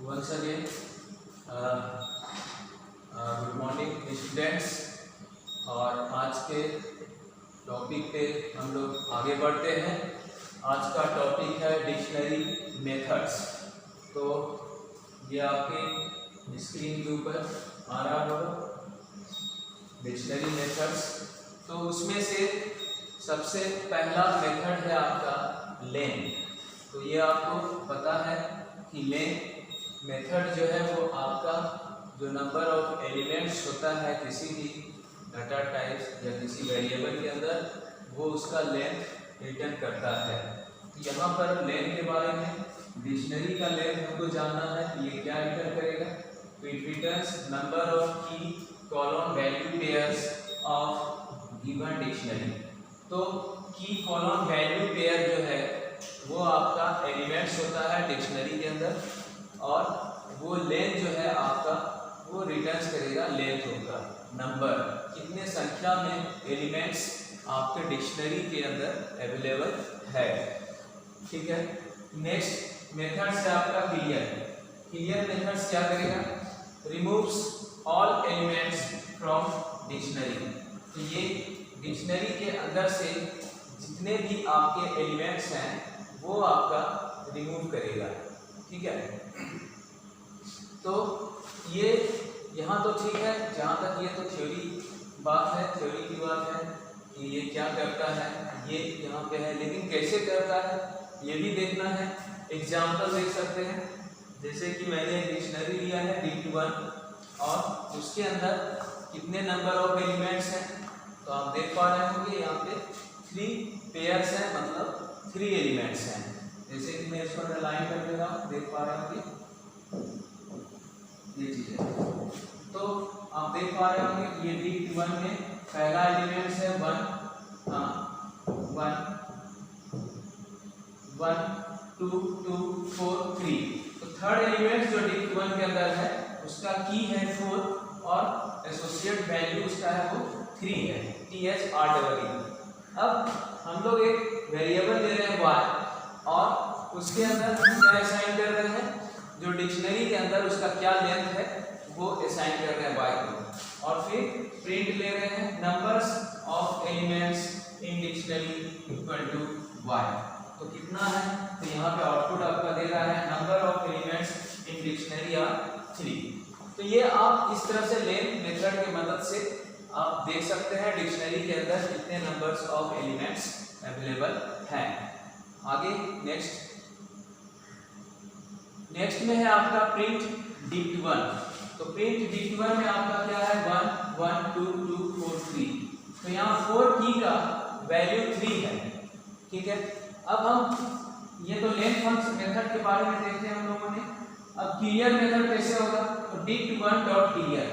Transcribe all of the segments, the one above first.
once again good morning students. और आज के टॉपिक पे हम लोग आगे बढ़ते हैं। आज का टॉपिक है डिक्शनरी मेथड्स। तो ये आपके स्क्रीन के ऊपर आ रहा होगा डिक्शनरी मेथड्स। तो उसमें से सबसे पहला मेथड है आपका लेन। तो ये आपको पता है कि लेन मेथड जो है वो आपका जो नंबर ऑफ एलिमेंट्स होता है किसी भी डाटा टाइप्स या किसी वेरिएबल के अंदर, वो उसका लेंथ रिटर्न करता है। यहाँ पर लेन के बारे में डिक्शनरी का लेन हमको जानना है कि ये क्या रिटर्न करेगा। तो इट रिटर्न्स नंबर ऑफ की column value pairs of given dictionary. तो की कॉलम वैल्यू पेयर जो है वो आपका एलिमेंट्स होता है डिक्शनरी के अंदर, और वो लेंथ जो है आपका वो रिटर्न्स करेगा लेंथ होगा नंबर, कितने संख्या में एलिमेंट्स आपके डिक्शनरी के अंदर अवेलेबल है। ठीक है। नेक्स्ट मेथड से आपका क्लियर मेथड्स क्या करेगा, removes all elements from dictionary. तो ये डिक्शनरी के अंदर से जितने भी आपके एलिमेंट्स हैं वो आपका रिमूव करेगा। ठीक है। तो ये यहाँ तो ठीक है, जहाँ तक ये तो थ्योरी बात है, थ्योरी की बात है कि ये क्या करता है, ये यहाँ पे है, लेकिन कैसे करता है ये भी देखना है। एग्जाम्पल देख सकते हैं, जैसे कि मैंने डिक्शनरी लिया है D1 और उसके अंदर कितने नंबर ऑफ एलिमेंट्स हैं, तो आप देख पा रहे होंगे यहाँ पे 3 पेयर्स हैं, मतलब 3 एलिमेंट्स हैं। जैसे कि मैं इसको अंडरलाइन कर देगा, देख पा रहे होंगे ये चीज है। तो आप देख पा रहे होंगे ये D1 में पहला एलिमेंट है 1 2 2 4 3। तो थर्ड एलिमेंट जो D1 के अंदर है उसका की है 4 और एसोसिएट वैल्यू उसका है वो 3 है, THREE। अब हम लोग एक वेरिएबल दे रहे हैं y और उसके अंदर क्या असाइन कर रहे हैं, जो डिक्शनरी के अंदर उसका क्या लेंथ है वो असाइन कर रहे हैं y को, और फिर प्रिंट ले रहे हैं numbers of elements in dictionary equal to y। तो कितना है, तो यहाँ पे आउटपुट आपका दे रहा है number of elements in dictionary are 3। तो ये आप इस तरह से लेन मेथड की मदद से आप देख सकते हैं डिक्शनरी के अंदर कितने नंबर्स ऑफ एलिमेंट्स अवेलेबल हैं। आगे नेक्स्ट में है आपका प्रिंट D1। तो प्रिंट D1 में आपका क्या है 1 1 2 2 4 3। तो यहाँ 4 की का वैल्यू 3 है। ठीक है। अब हम ये तो लेंथ फंक्शन मेथड के बारे में देखते हैं हम लोगों ने। अब क्लियर मेथड कैसे होगा, तो D1 डॉट क्लियर।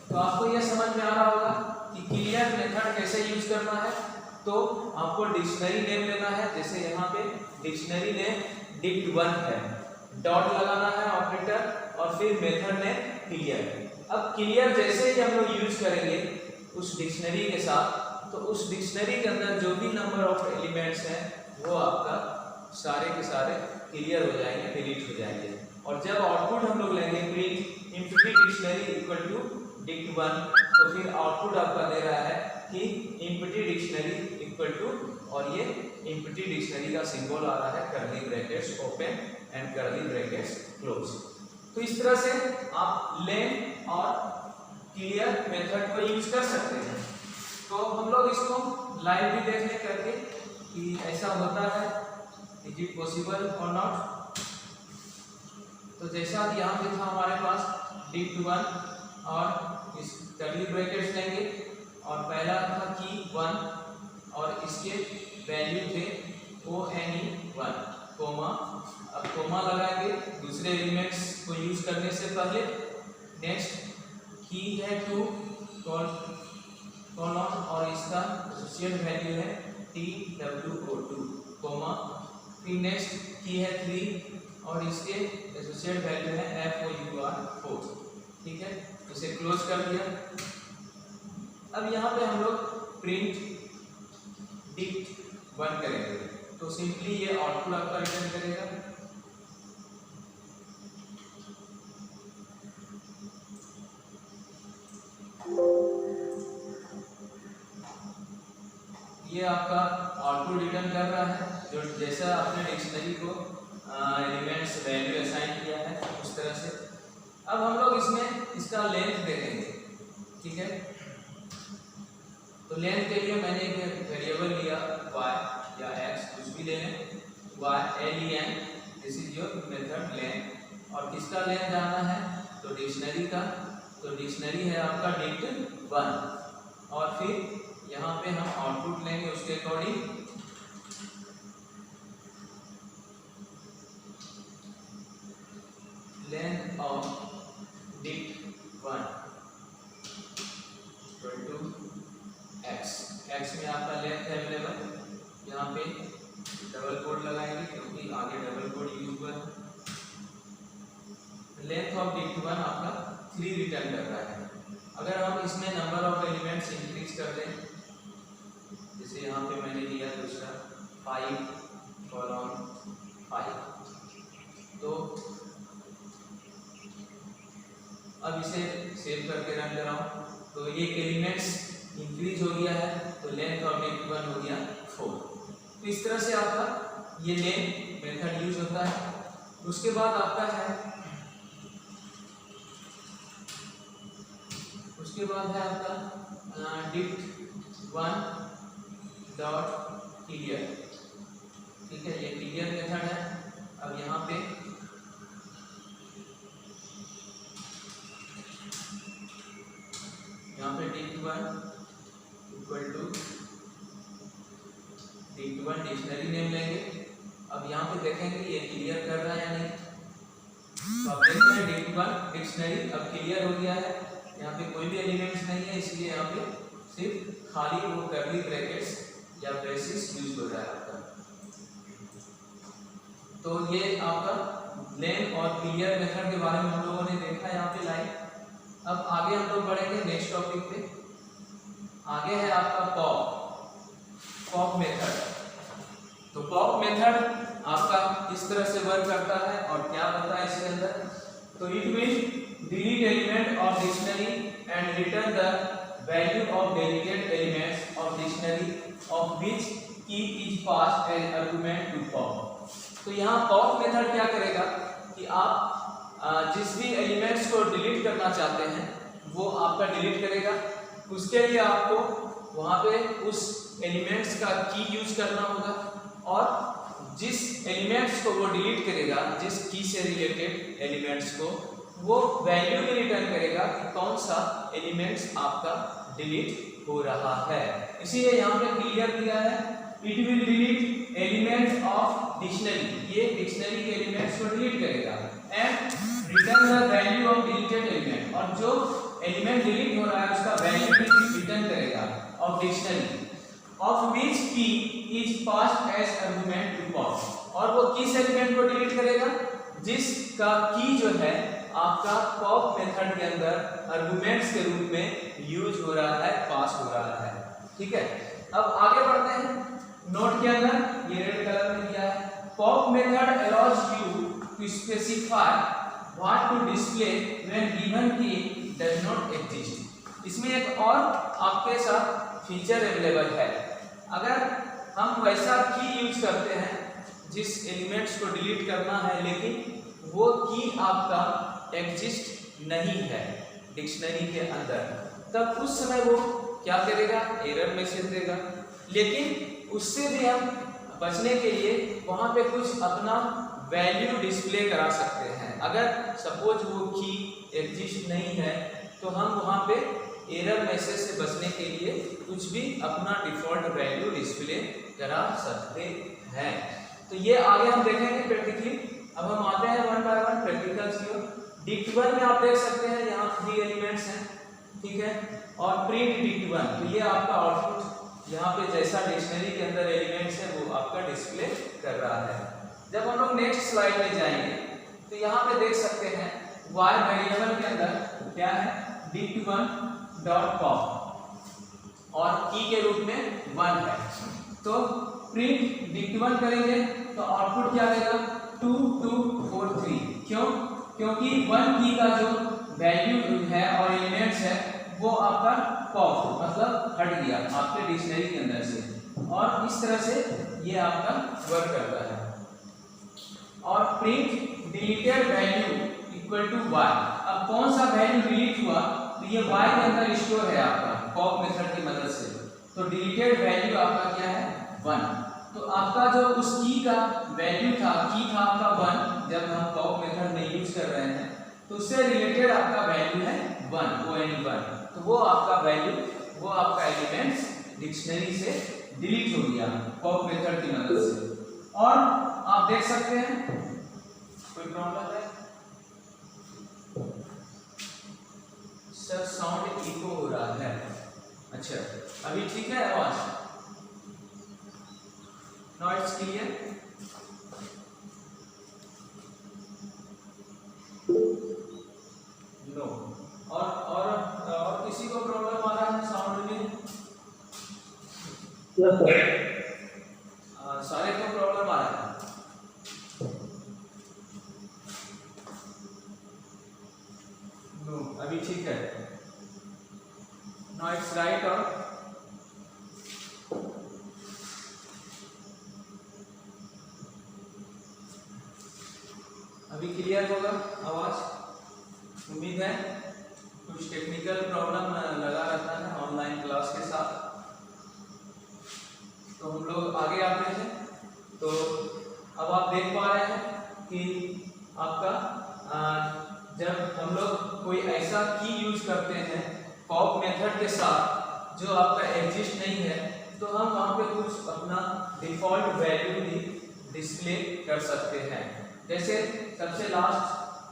तो आपको ये समझ में आ रहा होगा कि क्लियर मेथड कैसे यूज करना है। तो आपको डिक्शनरी नेम लेना है, जैसे यहाँ पे डिक्शनरी नेम D1 है, डॉट लगाना है ऑपरेटर, और फिर मेथड नेम क्लियर। अब क्लियर जैसे ही हम लोग यूज करेंगे उस डिक्शनरी के साथ, तो उस डिक्शनरी के अंदर जो भी नंबर ऑफ एलिमेंट्स हैं वो आपका सारे के सारे क्लियर हो जाएंगे, डिलीट हो जाएंगे। और जब आउटपुट हम लोग लेंगे print empty dictionary equal to D1, तो फिर आउटपुट आपका दे रहा है कि एम्प्टी डिक्शनरी इक्वल टू, और ये एम्प्टी डिक्शनरी का सिंबल आ रहा है curly brackets open and curly brackets close. तो इस तरह से आप लेन और क्लियर मेथड को यूज कर सकते हैं। तो हम लोग इसको लाइव भी देख ले करके कि ऐसा होता है, इज इट पॉसिबल और नॉट। तो जैसा कि यहाँ पे था हमारे पास D1 और इस कर्ली ब्रैकेट्स लेंगे, और पहला था की 1 और इसके वैल्यू थे ONE1 कोमा। अब कोमा लगाएंगे दूसरे एलिमेंट्स को यूज करने से पहले। नेक्स्ट की है 2 कॉलम और इसका एसोसिएट वैल्यू है TWO2 कोमा। फिर नेक्स्ट की है 3 और इसके एसोसिएट वैल्यू है FOUR4। ठीक है, इसे क्लोज कर दिया। अब यहाँ पे हम लोग प्रिंट D1 करेंगे, तो सिंपली ये आउटपुट आपका रिटर्न करेगा ये आपका आउटपुट रिटर्न कर रहा है जो जैसा आपने डिक्शनरी को एलिमेंट्स वैल्यू असाइन किया है उस तरह से। अब हम लोग इसमें इसका लेंथ देखेंगे, ठीक है। तो लेंथ के लिए मैंने एक वेरिएबल लिया y या x, कुछ भी ले लें, len, this is your method length. और किसका लेंथ जाना है, तो डिक्शनरी का। तो डिक्शनरी है आपका dict1, और फिर यहाँ पे हम आउटपुट लेंगे उसके according. Length of dict1 equal to x में आपका लेंथ है अवेलेबल, यहाँ पे डबल कोड लगाएंगे क्योंकि आगे डबल कोड यूज हुआ है। लेंथ ऑफ dict1 आपका 3 रिटर्न कर रहा है। अगर हम इसमें नंबर ऑफ एलिमेंट्स इंक्रीज कर दें, जैसे यहाँ पे मैंने लिया दूसरा 5:5, तो अब इसे सेव करके रन कराऊं तो एक एलिमेंट्स इंक्रीज हो गया है, तो लेंथ ऑफ dict1 हो गया 4। तो इस तरह से आपका ये लेंथ मेथड यूज होता है। उसके बाद आपका है आपका dict1 डॉट क्लियर, ठीक है, ये क्लियर मेथड है। अब यहाँ पे dict1 equal to dict1 dictionary name लेंगे। अब यहाँ पे देखेंगे ये क्लियर कर रहा है या नहीं, तो अब देखते हैं dict1 डिक्शनरी अब क्लियर हो गया है। यहाँ पे कोई भी एलिमेंट्स नहीं है, इसलिए यहाँ पे सिर्फ खाली वो कर्ली ब्रैकेट्स या ब्रेसेस यूज हो रहा है आपका। तो ये आपका लेन और क्लियर मेथड के बारे में हम लोगों ने देखा यहाँ पे लाइन। अब आगे हम लोग बढ़ेंगे नेक्स्ट टॉपिक पे। आगे है आपका पॉप मेथड। तो पॉप मेथड आपका इस तरह से वर्क करता है और क्या होता है इसके अंदर, तो it will delete element of dictionary and return the value of deleted elements of dictionary of which key is passed as argument to pop। तो यहाँ pop मेथड क्या करेगा कि आप जिस भी एलिमेंट्स को डिलीट करना चाहते हैं वो आपका डिलीट करेगा। उसके लिए आपको वहाँ पे उस एलिमेंट्स का की यूज करना होगा, और जिस एलिमेंट्स को वो डिलीट करेगा, जिस की से रिलेटेड एलिमेंट्स को, वो वैल्यू भी रिटर्न करेगा कि कौन सा एलिमेंट्स आपका डिलीट हो रहा है। इसीलिए यहाँ पे क्लियर दिया है, it will delete elements of dictionary, ये डिक्शनरी के एलिमेंट्स को डिलीट करेगा, and return the value of deleted element, और जो एलिमेंट डिलीट हो रहा है उसका वैल्यू भी रिटर्न करेगा of dictionary of which key is passed as argument to pop. और वो किस एलिमेंट को डिलीट करेगा, जिसका की जो है आपका पॉप मेथड के अंदर आर्गुमेंट्स के रूप में यूज हो रहा है, पास हो रहा है, ठीक है। अब आगे बढ़ते हैं। नोट के अंदर ये रेड कलर में दिया है, pop method allows you to specify what to display when given key does not exist. इसमें एक और आपके साथ फीचर अवेलेबल है। अगर हम वैसा की यूज करते हैं जिस एलिमेंट्स को डिलीट करना है, लेकिन वो की आपका एग्जिस्ट नहीं है डिक्शनरी के अंदर, तब उस समय वो क्या करेगा, एरर मैसेज देगा। लेकिन उससे भी हम बचने के लिए वहाँ पे कुछ अपना वैल्यू डिस्प्ले करा सकते हैं। अगर सपोज वो की एग्जिस्ट नहीं है तो हम वहाँ पे एरर मैसेज से बचने के लिए कुछ भी अपना डिफॉल्ट वैल्यू डिस्प्ले करा सकते हैं। तो ये आगे हम देखेंगे प्रैक्टिकली। अब हम आते हैं वन बाय वन प्रैक्टिकल्स की ओर। dict1 में आप देख सकते हैं यहाँ 3 एलिमेंट्स हैं, ठीक है, और प्रिंट dict1, तो ये आपका आउटपुट यहाँ पे जैसा डिक्शनरी के अंदर एलिमेंट्स है वो आपका डिस्प्ले कर रहा है। जब हम लोग नेक्स्ट स्लाइड में जाएंगे तो यहाँ पे देख सकते हैं y वेरिएबल के अंदर क्या है, dict1 डॉट पॉप, और की के रूप में 1 है। तो प्रिंट dict1 करेंगे तो आउटपुट क्या देगा, 2243। क्यों, क्योंकि 1 की का जो वैल्यू है और एलिमेंट्स है वो आपका पॉप मतलब हट गया आपके डिक्शनरी के अंदर से। और इस तरह से ये आपका वर्क करता है। और print deleted value equal to y। अब कौन सा वैल्यू डिलीट हुआ तो ये y के अंदर स्टोर है आपका पॉप मेथड की मदद से। तो डिलीटेड वैल्यू आपका क्या है 1। तो आपका जो उस की का वैल्यू था, की था आपका 1 जब हम पॉप मेथड में यूज कर रहे हैं, तो उससे रिलेटेड आपका वैल्यू है 1। तो वो आपका वैल्यू, वो आपका एलिमेंट्स डिक्शनरी से डिलीट हो गया पॉप मेथड की मदद से। और आप देख सकते हैं कोई प्रॉब्लम है सर? साउंड इको हो रहा है। अच्छा, अभी ठीक है आवाज? Now it's clear? नो। और किसी को प्रॉब्लम आ रहा है साउंड में? Yes sir. सारे को प्रॉब्लम आ रहा है? नो, अभी ठीक है। Now it's right. और अभी क्लियर होगा आवाज? उम्मीद है। कुछ टेक्निकल प्रॉब्लम लगा रहता है ऑनलाइन क्लास के साथ, तो हम लोग आगे आते हैं। तो अब आप देख पा रहे हैं कि आपका जब हम लोग कोई ऐसा की यूज करते हैं पॉप मेथड के साथ जो आपका एग्जिस्ट नहीं है, तो हम वहाँ पे कुछ अपना डिफॉल्ट वैल्यू भी डिस्प्ले कर सकते हैं। जैसे सबसे लास्ट,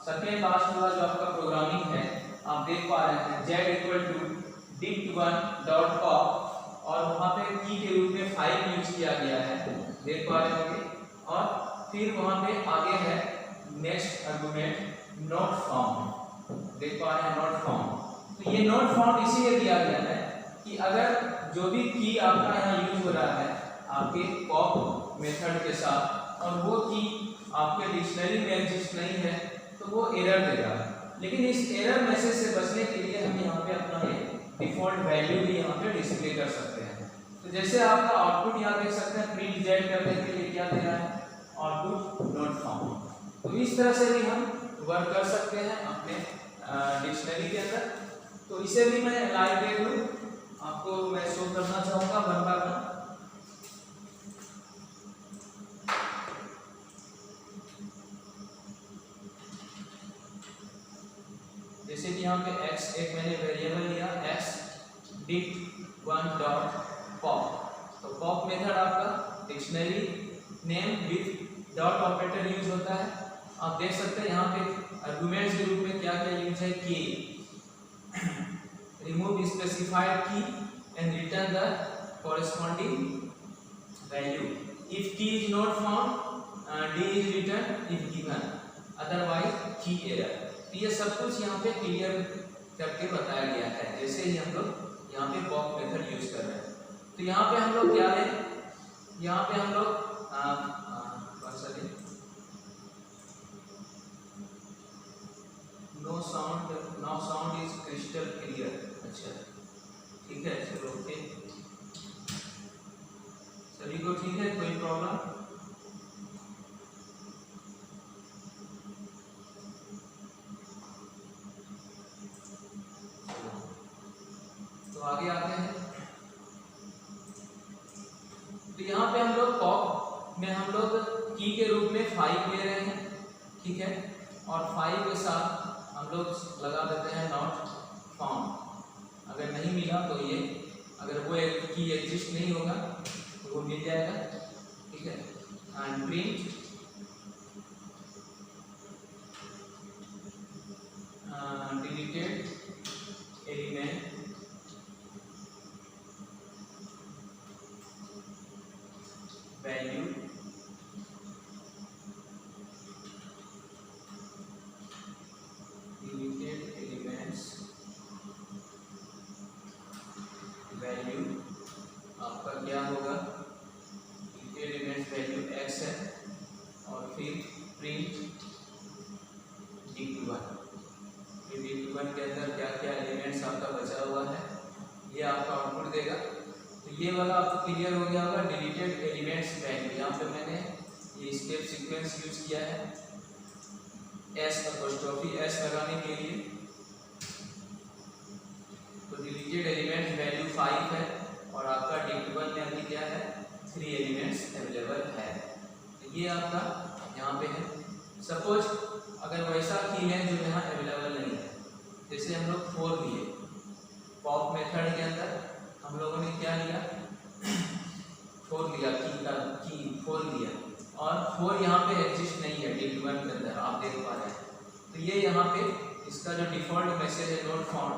सेकेंड लास्ट वाला जो आपका प्रोग्रामिंग है, आप देख पा रहे हैं z इक्वल टू dict1.pop, और वहाँ पे की के रूप में 5 यूज किया गया है, देख पा रहे होंगे। और फिर वहाँ पे आगे है नेक्स्ट आर्गुमेंट नॉट फाउंड, देख पा रहे हैं नॉट फाउंड। तो ये नॉट फाउंड इसीलिए दिया गया है कि अगर जो भी की आपका यहाँ यूज हो रहा है आपके पॉप मेथड के साथ, और वो की आपके डिक्शनरी में एग्जिस्ट नहीं है, तो वो एरर देगा। लेकिन इस एरर मैसेज से बचने के लिए हम यहाँ पे अपना ये डिफॉल्ट वैल्यू भी यहाँ पे डिस्प्ले कर सकते हैं। तो जैसे आपका आउटपुट यहाँ देख सकते हैं, प्रिंट जेड करने के लिए क्या दे रहा है, आउटपुट नॉट फाउंड। तो इस तरह से भी हम वर्क कर सकते हैं अपने डिक्शनरी के अंदर। तो इसे भी मैं लाइव डेमो आपको मैं शो करना चाहूँगा वन बाय वन। जैसे कि यहाँ पे x एक मैंने वेरिएबल लिया x dict1.pop। तो पॉप मेथड आपका dictionary name with dot operator use होता है। आप देख सकते हैं यहाँ पे आर्गुमेंट्स के रूप में क्या क्या यूज है, key, remove specified key and return the corresponding value. If key is not found D is return if given, otherwise key error. ये सब कुछ यहाँ पे क्लियर करके बताया गया है, जैसे ही हम लोग यहाँ पे पॉप मेथड यूज कर रहे हैं। तो यहाँ पे हम लोग क्या लें, यहाँ पे हम लोग no sound is crystal clear. अच्छा ठीक है, चलो ओके, सभी को ठीक है, कोई प्रॉब्लम? तो आगे आते हैं। तो यहाँ पे हम लोग पॉप में हम लोग की के रूप में 5 ले रहे हैं, ठीक है, और 5 के साथ हम लोग लगा देते हैं नॉट फाउंड। अगर नहीं मिला तो ये, अगर वो एक की एग्जिस्ट नहीं होगा तो वो मिल जाएगा, ठीक है। And print deleted element value deleted elements value आपका क्या होगा, डिलीटेड एलिमेंट्स वैल्यू x है, और फिर प्रिंट dict1। ये dict1 के अंदर क्या क्या एलिमेंट्स आपका बचा हुआ है ये आपका आउटपुट देगा। तो ये वाला आपको क्लियर हो गया होगा, डिलीटेड एलिमेंट्स वैल्यू। यहाँ पे मैंने ये स्टेप सीक्वेंस यूज किया है एस अपोस्ट्रोफी एस लगाने के लिए। तो डिलीटेड एलिमेंट्स वैल्यू 5 है और आपका डिक्ट1 में अभी क्या है 3 एलिमेंट्स अवेलेबल है। तो ये आपका यहाँ पे है। सपोज अगर वैसा की है जो यहाँ अवेलेबल नहीं है, जैसे हम लोग 4 लिए, पॉप मेथड के अंदर हम लोगों ने क्या लिया 4 लिया, की 4 लिया और 4 यहाँ पे एग्जिस्ट नहीं है डिक्ट1 के अंदर, आप देख पा रहे हैं। तो ये यहाँ पे इसका जो डिफॉल्ट मैसेज है नोट फाउंड,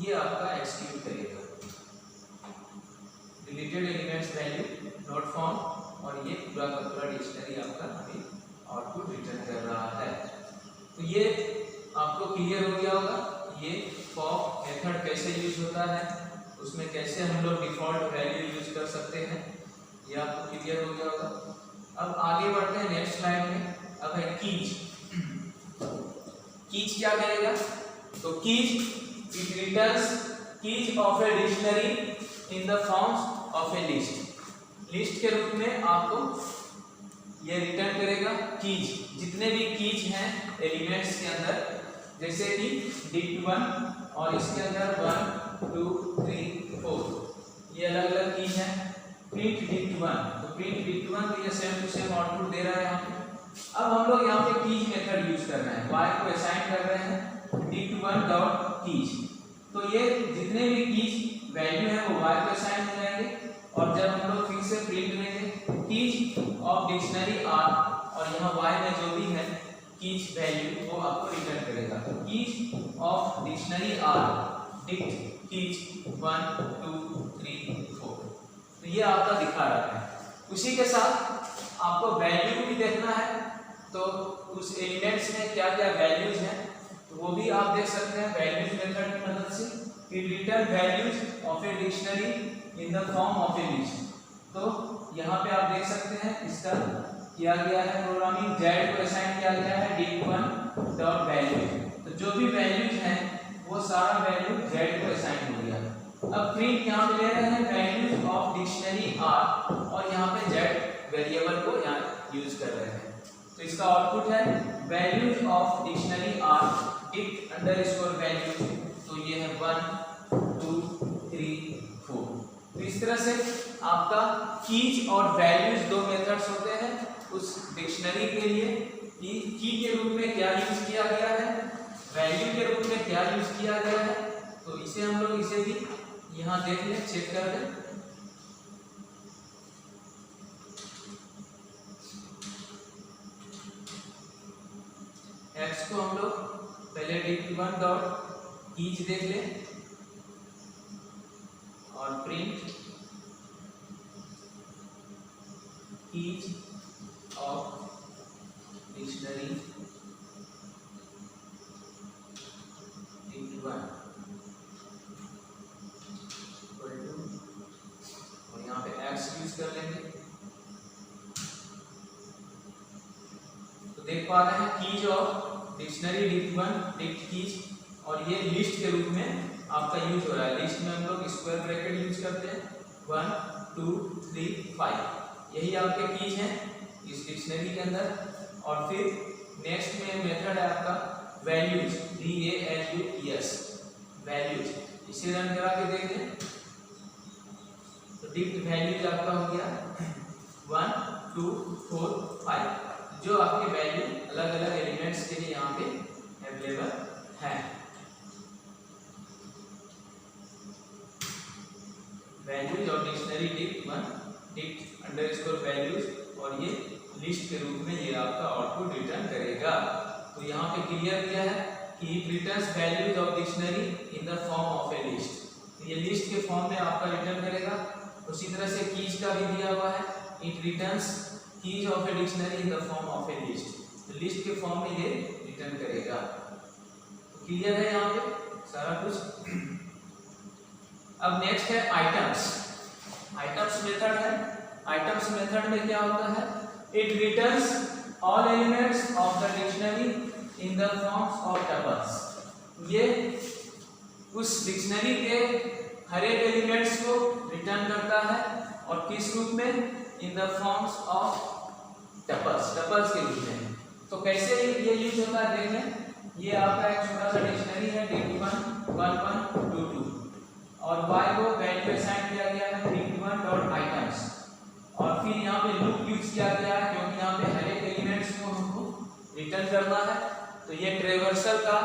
ये आपका एक्सक्यूट करेगा deleted elements value not found, और ये पूरा का पूरा डिक्शनरी आपका अभी आउटपुट रिटर्न कर रहा है। तो ये आपको क्लियर हो गया होगा ये पॉप मेथड कैसे यूज होता है, उसमें कैसे हम लोग डिफॉल्ट वैल्यू यूज कर सकते हैं, ये आपको क्लियर हो गया होगा। अब आगे बढ़ते हैं नेक्स्ट स्लाइड में। अब है कीज। कीज क्या करेगा, तो keys it returns keys of a dictionary in the forms of A list. List के रूप में आपको ये रिटर्न करेगा कीज, जितने भी कीज हैं एलिमेंट्स के अंदर, जैसे कि डिक्ट1 और इसके अंदर 1 2 3 4 ये अलग अलग कीज हैं। प्रिंट डिक्ट1, तो प्रिंट डिक्ट1 तो ये सेम टू सेम आउटपुट दे रहा है यहाँ पे। अब हम लोग यहाँ पे कीज मेथड यूज कर रहे हैं, y को असाइन कर रहे हैं डिक्ट1 डॉट कीज। तो ये जितने भी कीज वैल्यू है वो y को असाइन हो जाएंगे, और जब हम लोग फिर से प्रिंट करेंगे कीज ऑफ डिक्शनरी r, और यहाँ y में जो भी है कीज वैल्यू वो आपको रिटर्न करेगा। तो keys of dictionary r dict keys 1 2 3 4, तो ये आपका दिखा रहा है। उसी के साथ आपको वैल्यू भी देखना है, तो उस एलिमेंट्स में क्या क्या वैल्यूज हैं तो वो भी आप देख सकते हैं वैल्यूज मेथड की मदद से। It return values of a dictionary in the form of A list. तो यहाँ पे आप देख सकते हैं इसका किया गया है प्रोग्रामिंग, z को असाइन किया गया है डिक्ट1 डॉट वैल्यू। तो जो भी वैल्यूज हैं वो सारा वैल्यू z को असाइन हो गया। अब प्रिंट यहाँ पे ले रहे हैं वैल्यूज ऑफ डिक्शनरी r, और यहाँ पे z वेरिएबल को यहाँ यूज कर रहे हैं। तो इसका आउटपुट है values of dictionary r dict underscore values. तो ये है 1 2 3 4। तो इस तरह से आपका कीज और वैल्यूज दो मेथड्स होते हैं उस डिक्शनरी के लिए, कि की के रूप में क्या यूज किया गया है, वैल्यू के रूप में क्या यूज किया गया है। तो इसे हम लोग इसे भी यहाँ देख लें, चेक कर लें। एक्स को हम लोग पहले डिक्ट1 डॉट कीज देख लें और प्रिंट कीज ऑफ डिक्शनरी डिक्ट1 और यहाँ पे एक्स यूज कर लेंगे। तो देख पा रहे हैं keys of dictionary dict one dict keys, और ये लिस्ट के रूप में आपका यूज हो रहा है। लिस्ट में हम लोग स्क्वायर ब्रैकेट यूज करते हैं 1 2 3 5, यही आपके कीज हैं इस डिक्शनरी के अंदर। और फिर नेक्स्ट में मेथड है आपका वैल्यूज VALUES वैल्यूज, इसे रन करा के देख लें। तो डिक्ट वैल्यूज आपका हो गया 1 2 4 5, जो आपके वैल्यू अलग अलग एलिमेंट्स के लिए यहाँ पे अवेलेबल है। वैल्यूज और dictionary dict one dict underscore values, और ये लिस्ट के रूप में ये आपका आउटपुट रिटर्न करेगा। तो यहाँ पे क्लियर किया है कि it returns values of dictionary in the form of A list. तो ये लिस्ट के फॉर्म में आपका रिटर्न करेगा। उसी तरह से कीज का भी दिया हुआ है, it returns keys of a dictionary in the form of A list. तो लिस्ट के फॉर्म में ये रिटर्न करेगा। तो क्लियर है यहाँ पे सारा कुछ। अब नेक्स्ट है आइटम्स। आइटम्स मेथड है। आइटम्स मेथड में क्या होता है, it returns all elements of the dictionary in the forms of tuples. ये उस डिक्शनरी के हर एक एलिमेंट्स को रिटर्न करता है और किस रूप में, in the forms of tuples, tuples के रूप में। तो कैसे ये यूज होता है देख लें। ये आपका एक छोटा सा डिक्शनरी है dict1 1122 और y को वैल्यू असाइन किया गया है dict1.items और फिर यहाँ पे लूप यूज किया गया है क्योंकि यहाँ पे हर एक एलिमेंट्स को हमको रिटर्न करना है। तो ये ट्रेवर्सल का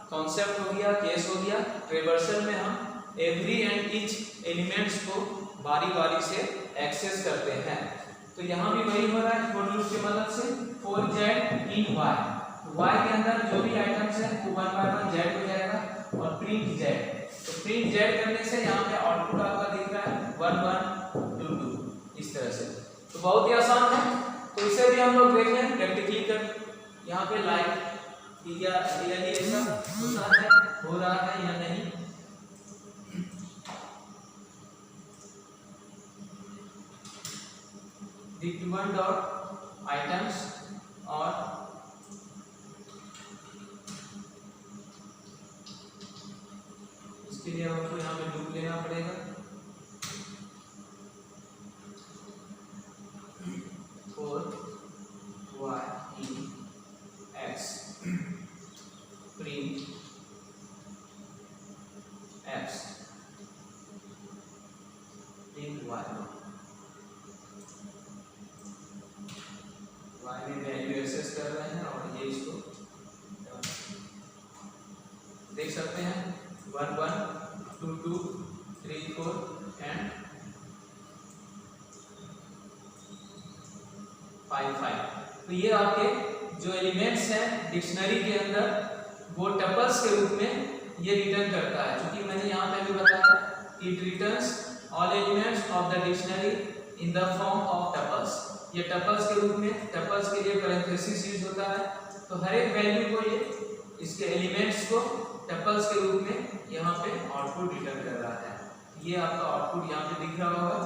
कॉन्सेप्ट हो गया, केस हो गया। ट्रेवर्सल में हम एवरी एंड ईच एलिमेंट्स को बारी बारी से एक्सेस करते हैं। तो यहाँ भी वही हो रहा है फॉर लूप की मदद से 4z इन y के अंदर जो भी आइटम्स है वो 1 बाय 1 z हो जाएगा और प्रिंट z। तो प्रिंट z करने से यहाँ पे आउटपुट आपका दिख रहा है 1 1 2 2 इस तरह से। तो बहुत ही आसान है। तो इसे भी हम लोग देख लें प्रैक्टिकली कर, यहाँ पे लाइक क्या रियली ऐसा होता है, हो रहा है या नहीं। dict1.items और इसके लिए हमको यहाँ पे लूप लेना पड़ेगा। for y in x print x in y में वैल्यू एक्सेस कर रहे हैं और ये इसको देख सकते हैं 1 1 2 2 3 4 एंड 5 5। तो ये आपके जो एलिमेंट्स हैं डिक्शनरी के अंदर वो टपल्स के रूप में ये रिटर्न करता है। क्योंकि मैंने यहाँ पे भी बताया it returns all elements of the dictionary in the form of tuples. ये टपल्स के रूप में, टपल्स के लिए पैरेंथेसिस यूज होता है। तो हर एक वैल्यू को ये इसके एलिमेंट्स को टपल्स के रूप में यहाँ पे आउटपुट रिटर्न कर रहा है। ये आपका आउटपुट यहाँ पे दिख रहा होगा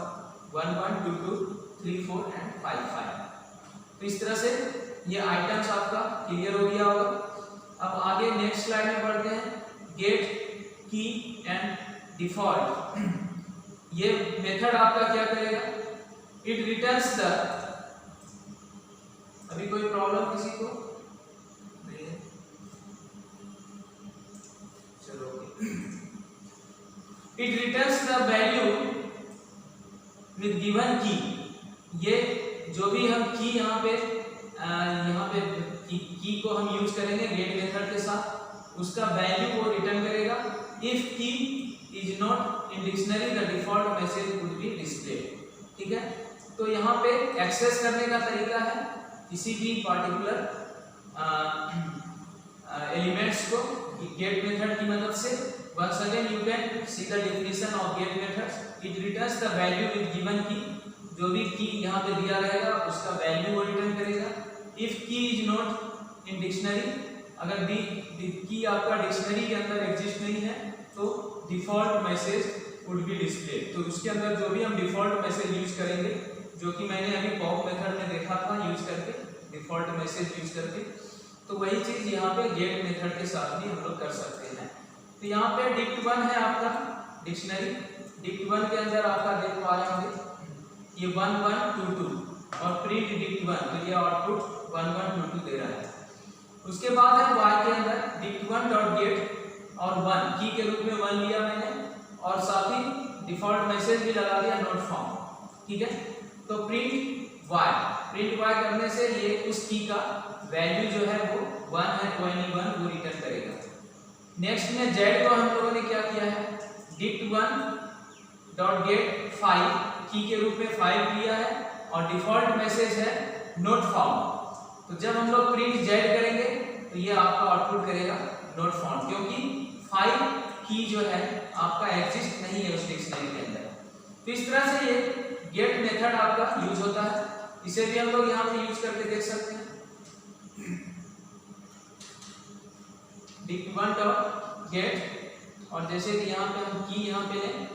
1 1 2 2 3 4 एंड 5 5। तो इस तरह से ये आइटम्स आपका क्लियर हो गया होगा। अब आगे नेक्स्ट स्लाइड में बढ़ते हैं। गेट की एंड डिफॉल्ट, ये मेथड आपका क्या करेगा, इट रिटर्न्स द, अभी कोई प्रॉब्लम किसी को नहीं है, चलो it returns the value with given की। ये जो भी हम की यहाँ पे की को हम यूज करेंगे गेट मेथड के साथ, उसका वैल्यू को रिटर्न करेगा। If key is not in dictionary the default message would be displayed. ठीक है, तो यहाँ पे एक्सेस करने का तरीका है किसी भी पार्टिकुलर एलिमेंट्स को गेट मेथड की मदद से। Once again you can see the definition of get method. It returns the value with given key, जो भी की यहाँ पे दिया रहेगा उसका वैल्यू वो रिटर्न करेगा। If key is not in dictionary, अगर की आपका डिक्शनरी के अंदर एग्जिस्ट नहीं है तो default message would be display. तो उसके अंदर जो भी हम डिफॉल्ट मैसेज यूज करेंगे, जो कि मैंने अभी पॉप मेथड में देखा था यूज करके, डिफॉल्ट मैसेज यूज करके, तो वही चीज यहाँ पे गेट मेथड के साथ भी हम लोग कर सकते हैं। तो यहाँ पे dict1 है आपका डिक्शनरी। dict1 के अंदर आपका देख पा रहे होंगे ये 1 1 2 2 और प्रिंट dict1, तो ये आउटपुट 1 1 2 2 दे रहा है। उसके बाद है y के अंदर dict1.get और 1 की के रूप में 1 लिया मैंने और साथ ही डिफॉल्ट मैसेज भी लगा दिया नोट फॉर्म। ठीक है, तो प्रिंट y करने से ये उस की का वैल्यू जो है वो 1 है, कोई 1 वो रिटर्न करेगा। नेक्स्ट में z को हम लोगों ने क्या किया है, dict1.get 5 की के रूप में 5 लिया है और डिफॉल्ट मैसेज है नोट फाउंड। तो जब हम लोग प्रिंट z करेंगे तो ये आपका आउटपुट करेगा नोट फाउंड, क्योंकि 5 की जो है आपका एग्जिस्ट नहीं है उस डिक्शनरी के अंदर। तो इस तरह से ये गेट मेथड आपका यूज होता है। इसे भी हम लोग यहाँ पे यूज करके देख सकते हैं। dict1.get और जैसे कि यहाँ पे हम की यहाँ पे लें,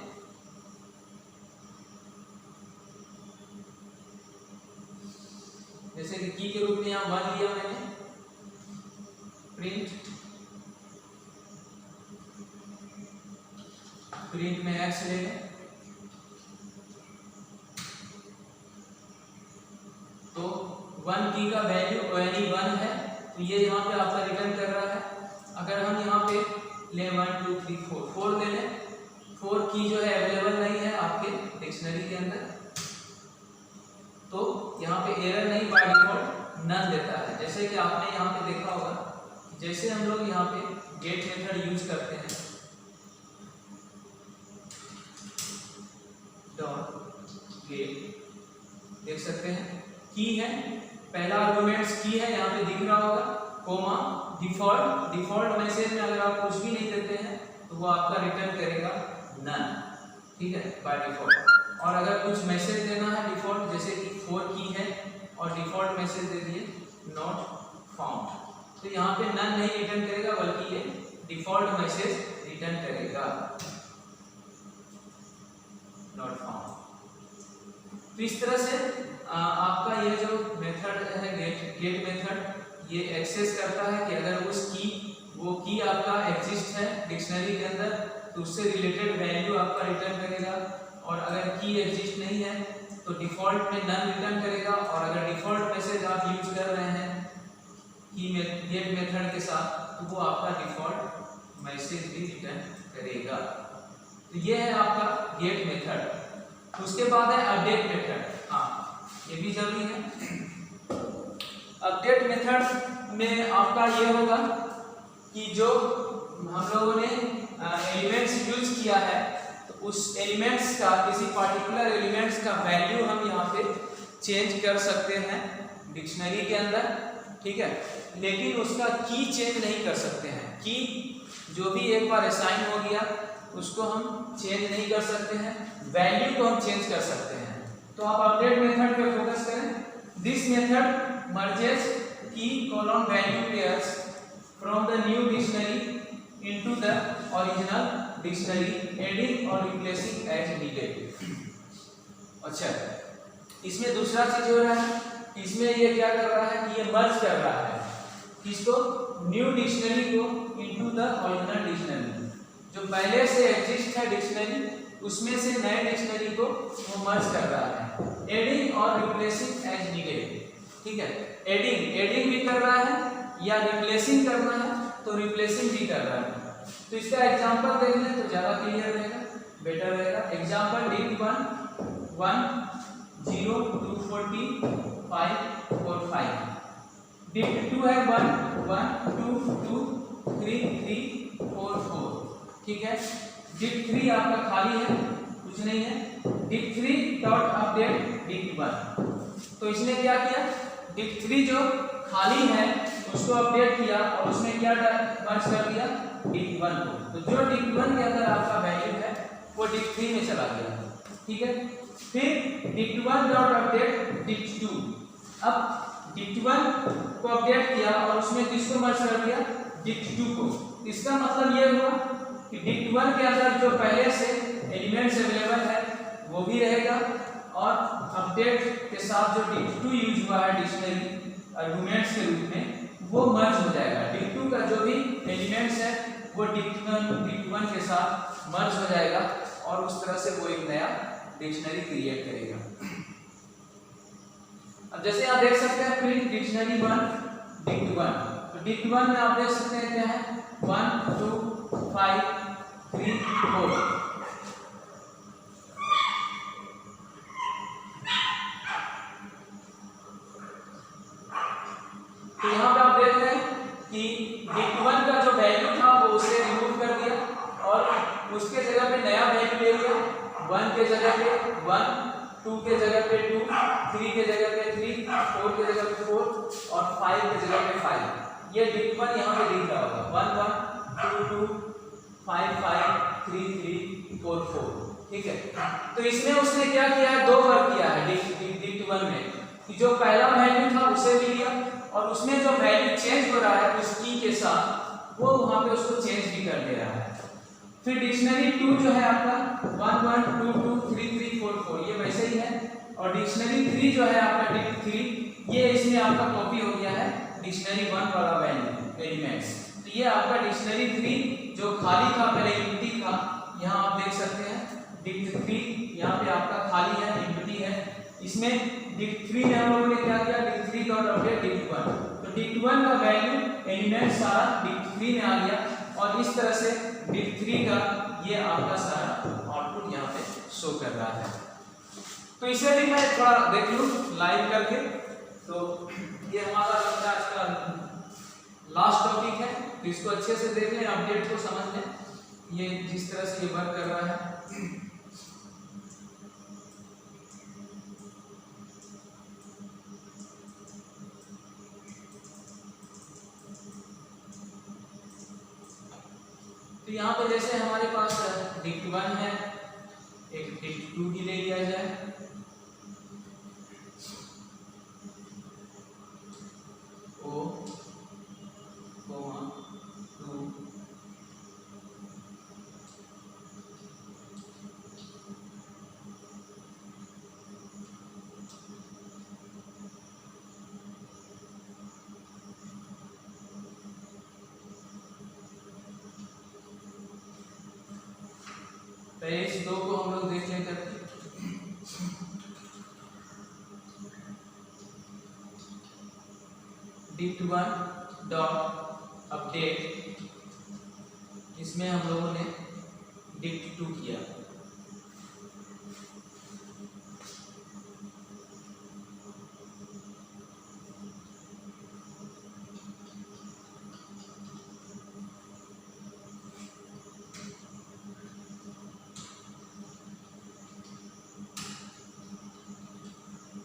जैसे कि की के रूप में यहाँ 1 लिया मैंने, प्रिंट प्रिंट में एक्स ले लें तो 1 की का वैल्यू यानी 1 है, तो ये यहाँ पे आपका रिटर्न कर रहा है। अगर हम यहाँ पे ले 1 2 3 4 ले लें, 4 की जो है अवेलेबल नहीं है आपके डिक्शनरी के अंदर, तो यहाँ पे एरर नहीं, बाय डिफॉल्ट नन देता है। जैसे कि आपने यहाँ पे देखा होगा, जैसे हम लोग यहाँ पे गेट मेथड यूज करते हैं, डॉट गेट, देख सकते हैं की है, पहला आर्गुमेंट्स की है, यहाँ पे दिख रहा होगा, कोमा डिफॉल्ट मैसेज में अगर आप कुछ भी नहीं देते हैं तो वो आपका रिटर्न करेगा नन, ठीक है, बाय डिफॉल्ट। और अगर कुछ मैसेज देना है डिफॉल्ट, जैसे कि 4 की है और डिफॉल्ट मैसेज दे दिए नॉट फाउंड, तो यहाँ पे नन नहीं रिटर्न करेगा बल्कि ये डिफॉल्ट मैसेज रिटर्न करेगा नॉट फाउंड। तो इस तरह से आपका ये जो मेथड है गेट मेथड, ये एक्सेस करता है कि अगर वो की आपका एग्जिस्ट है डिक्शनरी के अंदर तो उससे रिलेटेड वैल्यू आपका रिटर्न करेगा, और अगर की एग्जिस्ट नहीं है तो डिफॉल्ट में नन रिटर्न करेगा, और अगर डिफॉल्ट मैसेज आप यूज कर रहे हैं की गेट मेथड के साथ तो वो आपका डिफॉल्ट मैसेज भी रिटर्न करेगा। तो ये है आपका गेट मेथड। उसके बाद है अपडेट मेथड, हाँ ये भी जरूरी है। अपडेट मेथड में आपका ये होगा कि जो हम लोगों ने एलिमेंट्स यूज किया है तो उस एलिमेंट्स का, किसी पार्टिकुलर एलिमेंट्स का वैल्यू हम यहाँ पे चेंज कर सकते हैं डिक्शनरी के अंदर, ठीक है, लेकिन उसका की चेंज नहीं कर सकते हैं। की जो भी एक बार असाइन हो गया उसको हम चेंज नहीं कर सकते हैं, वैल्यू को हम चेंज कर सकते हैं। तो आप अपडेट मेथड पे फोकस करें। This method merges key column value pairs from the new dictionary into the original dictionary, adding or replacing as needed। अच्छा, इसमें दूसरा चीज हो रहा है, इसमें ये क्या कर रहा है कि ये मर्ज कर रहा है किसको, न्यू डिक्शनरी को इनटू द ओरिजिनल डिक्शनरी, जो पहले से एग्जिस्ट है डिक्शनरी उसमें से नए डिक्शनरी को वो मर्ज कर रहा है, एडिंग और रिप्लेसिंग एज नीडेड, ठीक है। एडिंग भी कर रहा है या रिप्लेसिंग करना है तो रिप्लेसिंग भी कर रहा है। तो इसका एग्जांपल देख लें तो ज्यादा क्लियर रहेगा, बेटर रहेगा। एग्जांपल डिक्ट 1 1 0 2 40 5 4 5, डिक्ट 2 है 1 1 2 2 3 3 4 4, ठीक है। डिक्ट 3 आपका खाली है, कुछ नहीं है, डिक्ट 3 डॉट अपडेट डिक्ट 1। तो इसने क्या किया, डिक्ट 3 जो खाली है उसको अपडेट किया और उसमें क्या मर्ज कर दिया डिक्ट 1 को। तो जो डिक्ट 1 के अंदर आपका वैल्यू है वो डिक्ट 3 में चला गया, ठीक है। फिर डिक्ट 1 डॉट अपडेट डिक्ट 2, अब डिक्ट 1 को अपडेट किया और उसमें किसको मर्ज कर दिया, डिक्ट 2 को। इसका मतलब ये हुआ कि डिक्ट 1 के अंदर जो पहले से एलिमेंट्स अवेलेबल है वो भी रहेगा, और अपडेट के साथ जो डिक्ट 2 यूज हुआ है डिक्शनरी आर्गुमेंट्स के रूप में वो मर्ज हो जाएगा। डिक्ट 2 का जो भी एलिमेंट्स है वो डिक्ट 1 के साथ मर्ज हो जाएगा और उस तरह से वो एक नया डिक्शनरी क्रिएट करेगा। अब जैसे आप देख सकते हैं प्रिंट डिक्शनरी 1 डिक्ट 1, तो डिक्ट 1 में आप देख सकते हैं क्या है 1 2 5 3 4। तो यहाँ पे आप देख रहे हैं कि डिक्ट 1 का जो वैल्यू था वो उसे रिमूव कर दिया और उसके जगह पे नया वैल्यू ले लिया, 1 के जगह पे 1, 2 के जगह पे 2, 3 के जगह पे 3, 4 के जगह पे 4 और 5 के जगह पे 5। ये डिक्ट 1 यहाँ पे दिख रहा होगा 1 1 2 2 5 5 3 3 4 4, ठीक है। तो इसमें उसने क्या किया है, दो बार किया है डिक्ट 1 में कि जो पहला वैल्यू था उसे भी लिया और उसमें जो वैल्यू चेंज हो रहा है उस की के साथ वो वहां पे उसको चेंज भी कर दे रहा है। फिर डिक्शनरी 2 जो है आपका 1 1 2 2 3 3 4 4 ये वैसे ही है, और डिक्शनरी 3 जो है आपका डिक्ट 3 ये इसमें आपका कॉपी हो गया है डिक्शनरी 1 वाला वैल्यू एलिमेंट्स। तो ये आपका डिक्शनरी 3 जो खाली था पहले एम्प्टी था यहाँ आप देख सकते हैं डिक्ट 3 यहाँ पे आपका खाली है, एम्प्टी है। इसमें डिक्ट 3 में हम लोगों ने क्या किया, डिक्ट 3 डॉट अपडेट डिक्ट 1, तो डिक्ट 1 का वैल्यू एलिमेंट सारा डिक्ट 3 में आ गया और इस तरह से डिक्ट 3 का ये आपका सारा आउटपुट यहाँ पे शो कर रहा है। तो इसे भी मैं थोड़ा देख लूँ लाइव करके। तो ये हमारा लगता है इसका लास्ट टॉपिक है, तो इसको अच्छे से देख लें, अपडेट को समझ लें, ये जिस तरह से ये वर्क कर रहा है। तो यहाँ पे जैसे हमारे पास डिक्ट 1 है, एक डिक्ट 2 की ले लिया जाए, ओ कोमा 2 तो इस दो को हम लोग देख लें करके। डिक्ट 1 डॉट अपडेट, इसमें हम लोगों ने डिक्ट 2 किया,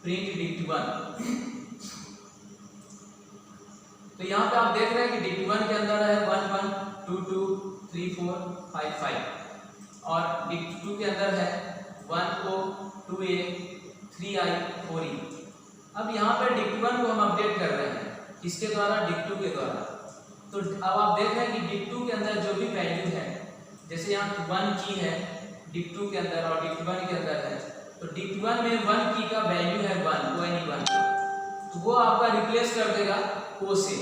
प्रिंट डिक्ट 1। तो यहाँ पे आप देख रहे हैं कि डिक्ट 1 के अंदर है 1 1 2 2 3 4 5 5 और डिक्ट 2 के अंदर है 1 O 2 A 3 I 4 E। अब यहाँ पे डिक्ट 1 को हम अपडेट कर रहे हैं, किसके द्वारा, डिक्ट 2 के द्वारा। तो अब आप देख रहे हैं कि डिक्ट 2 के अंदर जो भी वैल्यू है, जैसे यहाँ 1 की है डिक्ट 2 के अंदर और डिक्ट 1 के अंदर है, तो डिक्ट 1 में 1 की का वैल्यू है 1, तो वो आपका रिप्लेस कर देगा ओ से,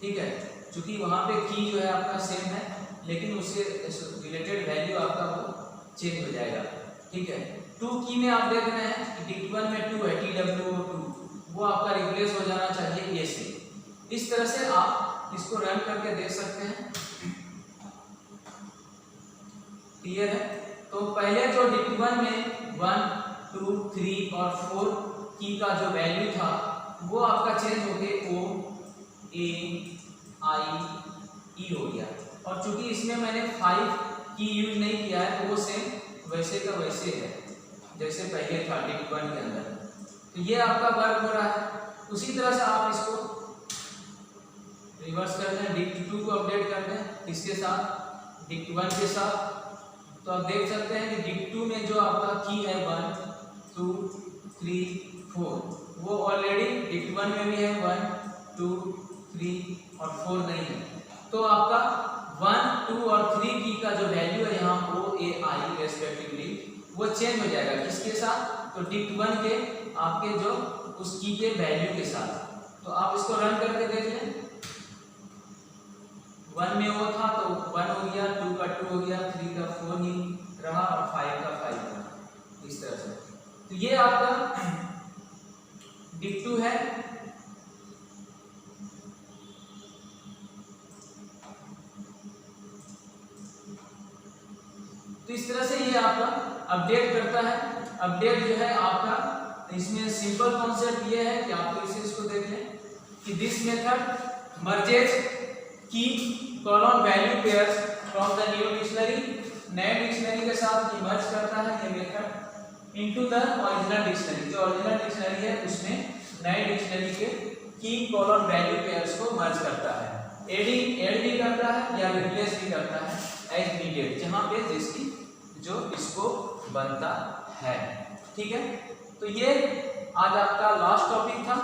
ठीक है, क्योंकि वहाँ पे की जो है आपका सेम है, लेकिन उससे रिलेटेड वैल्यू आपका वो चेंज हो जाएगा, ठीक है। 2 की में आप देख रहे हैं कि डिक्ट 1 में 2 है, TWO2, वो आपका रिप्लेस हो जाना चाहिए ए से। इस तरह से आप इसको रन करके देख सकते हैं, क्लियर है। तो पहले जो डिक्ट 1 में 1 2 3 और 4 की का जो वैल्यू था वो आपका चेंज होके O A I E हो गया, और चूंकि इसमें मैंने 5 की यूज नहीं किया है तो वो सेम वैसे का वैसे है जैसे पहले था डिक्ट 1 के अंदर। तो ये आपका वर्क हो रहा है। उसी तरह से आप इसको रिवर्स कर दें, डिक्ट 2 को अपडेट कर दें इसके साथ, डिक्ट 1 के साथ। तो आप देख सकते हैं कि डिक्ट 2 में जो आपका की है 1 2 3 4, वो ऑलरेडी डिक्ट 1 में भी है 1 2 3 और 4 नहीं है, तो आपका 1 2 और 3 की का जो वैल्यू है यहाँ O A I रेस्पेक्टिवली वो चेंज हो जाएगा, किसके साथ, तो डिक्ट 1 के आपके जो उस की के वैल्यू के साथ। तो आप इसको रन करके देख लें, 1 में वो था तो 1 हो गया, 2 का 2 हो गया, 3 का 4 ही रहा और 5 का 5 रहा, इस तरह से। तो ये आपका डिक्ट 2 है। तो इस तरह से ये आपका अपडेट करता है। अपडेट जो है आपका, इसमें सिंपल कॉन्सेप्ट ये है कि आप इसे इसको देख लें कि दिस मेथड मर्जेज की column value pairs from the new dictionary, नए डिक्शनरी के साथ मर्ज करता है ये method into the original dictionary, जो ओरिजिनल डिक्शनरी है उसमें नए डिक्शनरी के की कॉलम वैल्यू पेयर्स को मर्ज करता है, ऐड भी करता है या रिप्लेस भी करता है एज नीडेड, जहां पे जिसकी जो इसको बनता है, ठीक है। तो ये आज आपका लास्ट टॉपिक था।